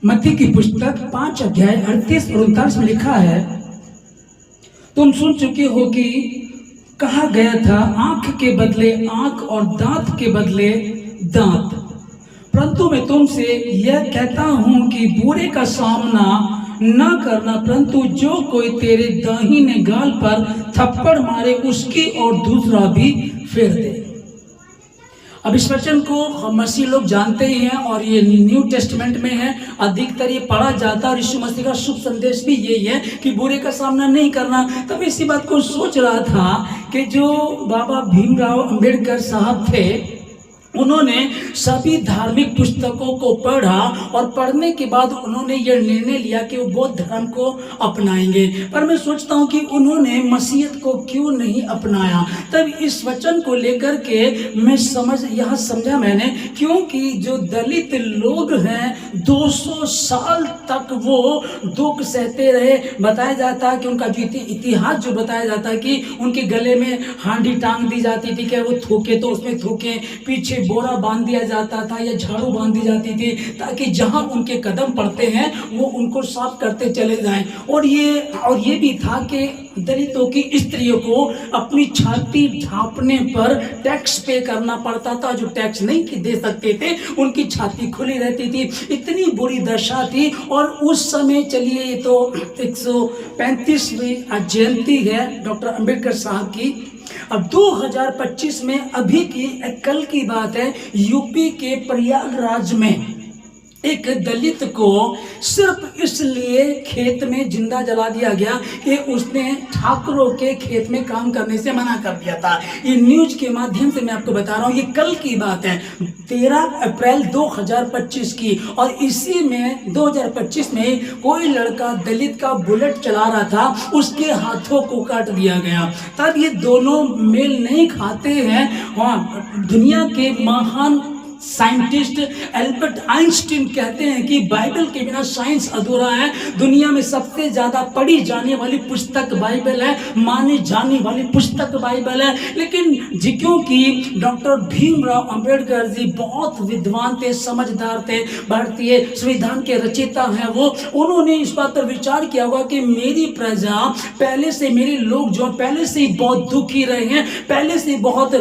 मत्ती की पुस्तक 5 अध्याय 38 और 39 में लिखा है, तुम सुन चुके हो कि कहा गया था, आंख के बदले आंख और दांत के बदले दांत। परंतु मैं तुमसे यह कहता हूं कि बुरे का सामना न करना, परंतु जो कोई तेरे दाहिने गाल पर थप्पड़ मारे उसकी और दूसरा भी फेर दे। अब इस वचन को हम मसीह लोग जानते ही हैं और ये न्यू टेस्टमेंट में है, अधिकतर ये पढ़ा जाता है और यीशु मसीह का शुभ संदेश भी यही है कि बुरे का सामना नहीं करना। तब इसी बात को सोच रहा था कि जो बाबा भीमराव अंबेडकर साहब थे, उन्होंने सभी धार्मिक पुस्तकों को पढ़ा और पढ़ने के बाद उन्होंने यह निर्णय लिया कि वो बौद्ध धर्म को अपनाएंगे। पर मैं सोचता हूँ कि उन्होंने मसीहत को क्यों नहीं अपनाया। तब इस वचन को लेकर के मैं समझा मैंने, क्योंकि जो दलित लोग हैं 200 साल तक वो दुख सहते रहे। बताया जाता है कि उनका जो इतिहास जो बताया जाता है कि उनके गले में हांडी टांग दी जाती थी कि वो थूके तो उसमें थूके, पीछे बोरा बांध दिया जाता था या झाड़ू बांध दी जाती थी ताकि जहां उनके कदम पड़ते हैं वो उनको साफ करते चले जाएं। और ये भी था कि दलितों की स्त्रियों को अपनी छाती ढांपने पर टैक्स पे करना पड़ता था। जो टैक्स नहीं दे सकते थे उनकी छाती खुली रहती थी। इतनी बुरी दशा थी। और उस समय चलिए, ये तो 135वीं जयंती है डॉक्टर अंबेडकर साहब की। अब 2025 में अभी की कल की बात है, यूपी के प्रयागराज में एक दलित को सिर्फ इसलिए खेत में जिंदा जला दिया गया कि उसने ठाकुरों के खेत में काम करने से मना कर दिया था। ये न्यूज के माध्यम से मैं आपको बता रहा हूँ, ये कल की बात है, 13 अप्रैल 2025 की। और इसी में 2025 में कोई लड़का दलित का बुलेट चला रहा था, उसके हाथों को काट दिया गया। तब ये दोनों मेल नहीं खाते हैं। हाँ, दुनिया के महान साइंटिस्ट एल्बर्ट आइंस्टीन कहते हैं कि बाइबल के बिना साइंस अधूरा है। दुनिया में सबसे ज्यादा पढ़ी जाने वाली पुस्तक बाइबल है, माने जाने वाली पुस्तक बाइबल है। लेकिन क्योंकि डॉक्टर भीमराव अंबेडकर जी बहुत विद्वान थे, समझदार थे, भारतीय संविधान के रचयिता हैं वो, उन्होंने इस बात पर विचार किया होगा कि मेरी प्रजा पहले से, मेरे लोग जो पहले से ही बहुत दुखी रहे हैं, पहले से बहुत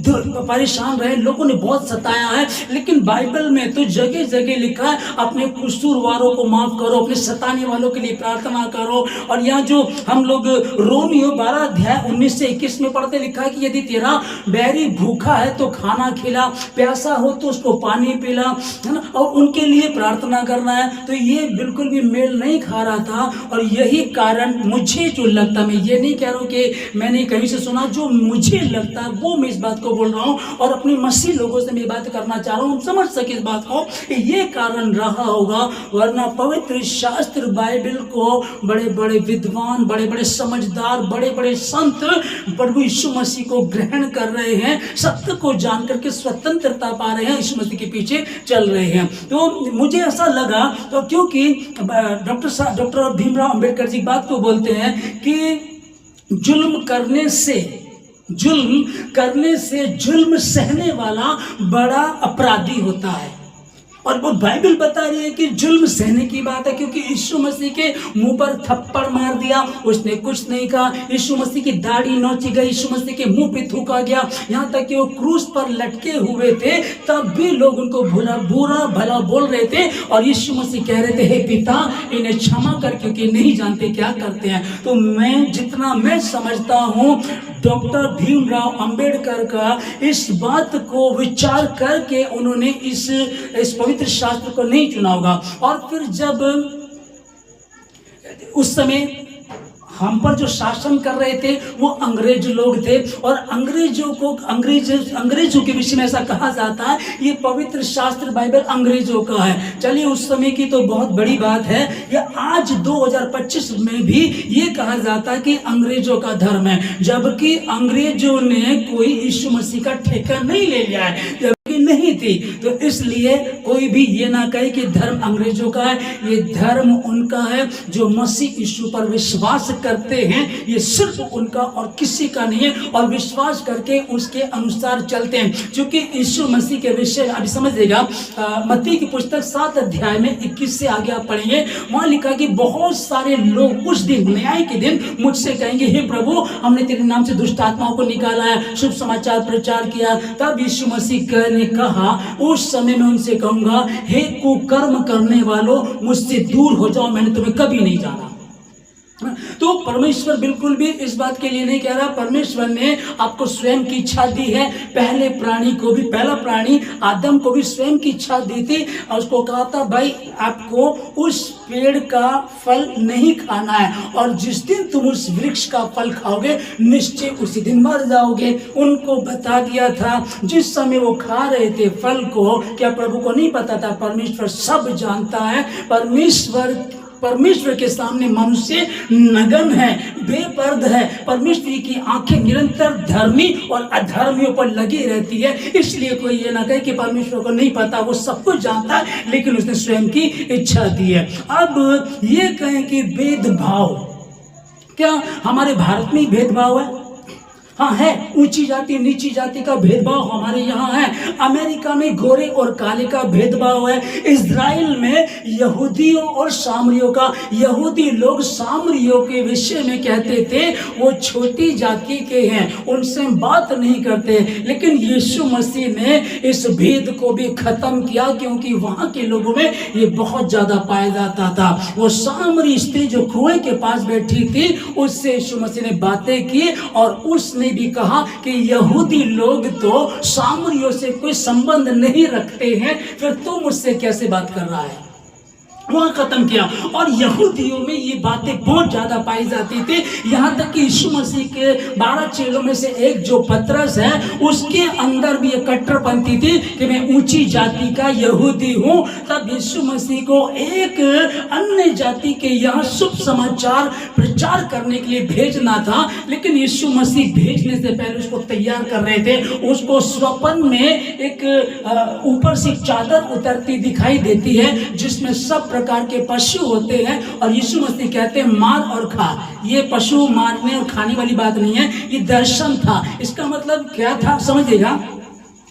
परेशान रहे, लोगों ने बहुत सताया है। लेकिन बाइबल में तो जगह जगह लिखा है अपने कसूरवारों को माफ करो, अपने सताने वालों के लिए प्रार्थना करो। और यहाँ जो हम लोग रोमियो 12 अध्याय 19 से 21 में पढ़ते, लिखा है कि यदि तेरा बैरी भूखा है तो खाना खिला, प्यासा हो तो उसको पानी पिला, है ना, और उनके लिए प्रार्थना करना है। तो ये बिल्कुल भी मेल नहीं खा रहा था। और यही कारण मुझे जो लगता, मैं ये नहीं कह रहा हूँ कि मैंने कहीं से सुना, जो मुझे लगता है वो मैं इस बात को बोल रहा हूँ और अपने मसीह लोगों से मैं बात करना चाह रहा हूं, समझ सके इस बात को। ये कारण रहा होगा, वरना पवित्र शास्त्र बाइबल को बड़े बड़े विद्वान, बड़े बड़े समझदार, बड़े बड़े संत प्रभु यीशु मसीह को ग्रहण कर रहे हैं, सत्य को जान करके स्वतंत्रता पा रहे हैं, यीशु मसीह के पीछे चल रहे हैं। तो मुझे ऐसा लगा, तो क्योंकि डॉक्टर भीमराव अंबेडकर जी बात को बोलते हैं कि जुल्म करने से जुल्म सहने वाला बड़ा अपराधी होता है। और वो बाइबल बता रही है कि जुल्म सहने की बात है, क्योंकि यीशु मसीह के मुंह पर थप्पड़ मार दिया, उसने कुछ नहीं कहा। यीशु मसीह की दाढ़ी नोची गई, यीशु मसीह के मुंह पे थूका गया, यहाँ तक कि वो क्रूस पर लटके हुए थे, तब भी लोग उनको बुरा भला बोल रहे थे। और यीशु मसीह कह रहे थे, हे पिता इन्हें क्षमा कर, क्योंकि नहीं जानते क्या करते हैं। तो जितना मैं समझता हूँ, डॉक्टर भीमराव अंबेडकर का इस बात को विचार करके उन्होंने इस पवित्र शास्त्र को नहीं चुना होगा। और फिर जब उस समय हम पर जो शासन कर रहे थे वो अंग्रेज लोग थे, और अंग्रेजों के विषय में ऐसा कहा जाता है ये पवित्र शास्त्र बाइबल अंग्रेजों का है। चलिए, उस समय की तो बहुत बड़ी बात है, या आज 2025 में भी ये कहा जाता है कि अंग्रेजों का धर्म है, जबकि अंग्रेजों ने कोई यीशु मसीह का ठेका नहीं ले लिया है, नहीं थी। तो इसलिए कोई भी ये ना कहे कि धर्म अंग्रेजों का है, ये धर्म उनका है जो मसीह यीशु पर विश्वास करते हैं। ये सिर्फ उनका और किसी का नहीं है, और विश्वास करके उसके अनुसार चलते हैं। क्योंकि यीशु मसीह के विषय अभी समझिएगा, मत्ती की पुस्तक 7 अध्याय में 21 से आगे आप पढ़ेंगे, वहां लिखा कि बहुत सारे लोग उस दिन, न्याय के दिन, मुझसे कहेंगे, हे प्रभु, हमने तेरे नाम से दुष्ट आत्माओं को निकाला है, शुभ समाचार प्रचार किया। तब यीशु मसीह ने कहा, उस समय मैं उनसे कहूंगा, हे कुकर्म करने वालों, मुझसे दूर हो जाओ, मैंने तुम्हें कभी नहीं जाना। तो परमेश्वर बिल्कुल भी इस बात के लिए नहीं कह रहा। परमेश्वर ने आपको स्वयं की इच्छा दी है। पहले प्राणी को भी, पहला प्राणी आदम को भी स्वयं की इच्छा दी थी, और उसको कहा था, भाई आपको उस पेड़ का फल नहीं खाना है, और जिस दिन तुम उस वृक्ष का फल खाओगे निश्चय उसी दिन मर जाओगे। उनको बता दिया था। जिस समय वो खा रहे थे फल को, क्या प्रभु को नहीं पता था? परमेश्वर सब जानता है। परमेश्वर के सामने मनुष्य नग्न है, बेपर्द है। परमेश्वर की आंखें निरंतर धर्मी और अधर्मियों पर लगी रहती है। इसलिए कोई ये ना कहे कि परमेश्वर को नहीं पता, वो सब कुछ जानता है, लेकिन उसने स्वयं की इच्छा दी है। अब ये कहें कि भेदभाव, क्या हमारे भारत में ही भेदभाव है? हाँ है। ऊंची जाति नीची जाति का भेदभाव हमारे यहाँ है। अमेरिका में गोरे और काले का भेदभाव है। इजराइल में यहूदियों और सामरियों का, यहूदी लोग सामरियों के विषय में कहते थे वो छोटी जाति के हैं, उनसे बात नहीं करते। लेकिन यीशु मसीह ने इस भेद को भी खत्म किया, क्योंकि वहाँ के लोगों में ये बहुत ज्यादा पाया जाता था। वो सामरी स्त्री जो कुएं के पास बैठी थी, उससे यीशु मसीह ने बातें की, और उसने भी कहा कि यहूदी लोग तो सामरियों से कोई संबंध नहीं रखते हैं, फिर तुम मुझसे कैसे बात कर रहा है? वहाँ खत्म किया। और यहूदियों में ये बातें बहुत ज्यादा पाई जाती थी, यहाँ तक कि यीशु मसीह के 12 चेलों में से एक जो पतरस है, उसके अंदर भी ये कट्टरपंथी थी कि मैं ऊंची जाति का यहूदी हूँ। तब यीशु मसीह को एक अन्य जाति के यहाँ शुभ समाचार प्रचार करने के लिए भेजना था, लेकिन यीशु मसीह भेजने से पहले उसको तैयार कर रहे थे। उसको स्वप्न में एक ऊपर से चादर उतरती दिखाई देती है, जिसमें सब प्रकार के पशु होते हैं, और यीशु मसीह कहते हैं मार और खा। ये पशु मारने और खाने वाली बात नहीं है, ये दर्शन था। इसका मतलब क्या था समझिएगा।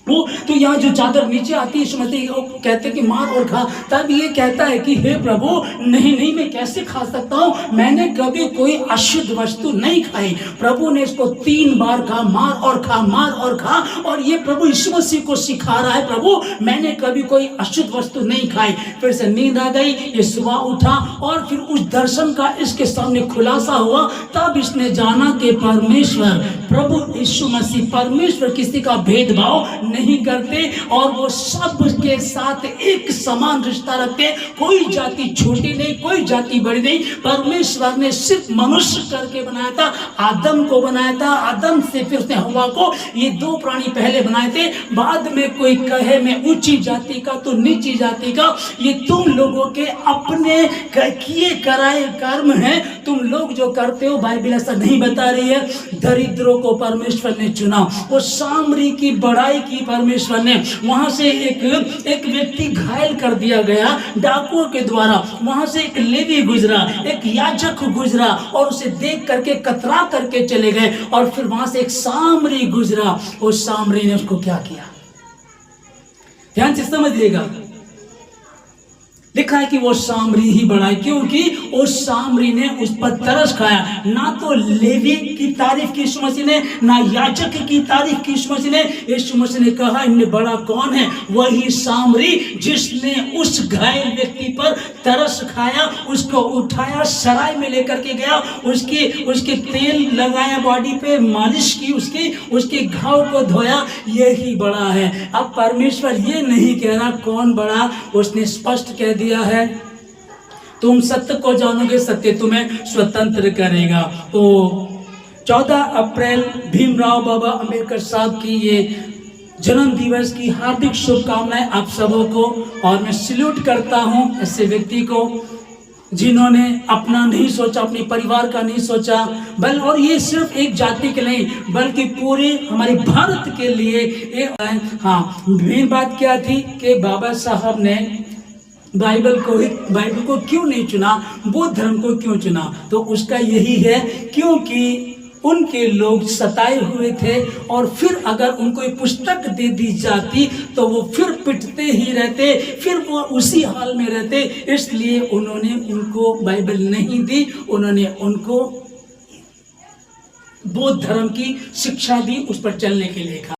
तो यहाँ जो चादर नीचे आती है, यीशु मसीह कहते कि मार और खा। तब ये कहता है कि हे प्रभु, नहीं मैं कैसे खा सकता हूँ, मैंने कभी कोई अशुद्ध वस्तु नहीं खाई। प्रभु ने इसको 3 बार कहा, मार और खा, मार और खा। और ये प्रभु यीशु मसीह को सिखा रहा है, प्रभु मैंने कभी कोई अशुद्ध वस्तु नहीं खाई। फिर से नींद आ गई, ये सुबह उठा, और फिर उस दर्शन का इसके सामने खुलासा हुआ। तब इसने जाना कि परमेश्वर, प्रभु यीशु मसीह, परमेश्वर किसी का भेदभाव नहीं करते, और वो सब के साथ एक समान रिश्ता रखते। कोई जाति छोटी नहीं, कोई जाति बड़ी नहीं। परमेश्वर ने सिर्फ मनुष्य करके बनाया था, आदम को बनाया था। आदम से फिर उसने हवा को, ये 2 प्राणी पहले बनाए थे। बाद में कोई कहे मैं ऊंची जाति का तो नीची जाति का, ये तुम लोगों के अपने किए कराए कर्म हैं। तुम लोग जो करते हो, बाइबल ऐसा नहीं बता रही है। दरिद्रों को परमेश्वर ने चुना, वो सामरी की बड़ाई की परमेश्वर ने। वहां से एक व्यक्ति घायल कर दिया गया डाकुओं के द्वारा। वहां से एक लेवी गुजरा, एक याजक गुजरा, और उसे देख करके कतरा करके चले गए। और फिर वहां से एक सामरी गुजरा, उस सामरी ने उसको क्या किया? ध्यान से समझिएगा। लिखा है कि वो सामरी ही बड़ा है, क्योंकि उस सामरी ने उस पर तरस खाया। ना तो लेवी की तारीफ की यीशु मसीह ने, ना याजक की तारीफ की यीशु मसीह ने। यीशु मसीह ने कहा इनमें बड़ा कौन है? वही सामरी जिसने उस घायल व्यक्ति पर तरस खाया, उसको उठाया, सराय में लेकर के गया, उसके तेल लगाया, बॉडी पे मालिश की, उसके घाव को धोया। यही बड़ा है। अब परमेश्वर ये नहीं कह रहा कौन बड़ा, उसने स्पष्ट कह दिया है तुम सत्य को जानोगे, सत्य तुम्हें स्वतंत्र करेगा। तो 14 अप्रैल भीमराव बाबा अंबेडकर साहब की ये जन्म दिवस की हार्दिक शुभकामनाएं आप सबों को, और मैं सैल्यूट करता हूं ऐसे व्यक्ति को जिन्होंने अपना नहीं सोचा, अपने परिवार का नहीं सोचा, बल और ये सिर्फ एक जाति के नहीं बल्कि पूरे हमारे भारत के लिए एक। हाँ, मेन बात क्या थी कि बाबा साहब ने बाइबल को क्यों नहीं चुना, बौद्ध धर्म को क्यों चुना? तो उसका यही है क्योंकि उनके लोग सताए हुए थे और फिर अगर उनको एक पुस्तक दे दी जाती तो वो फिर पिटते ही रहते, फिर वो उसी हाल में रहते। इसलिए उन्होंने उनको बाइबल नहीं दी, उन्होंने उनको बौद्ध धर्म की शिक्षा दी, उस पर चलने के लिए कहा।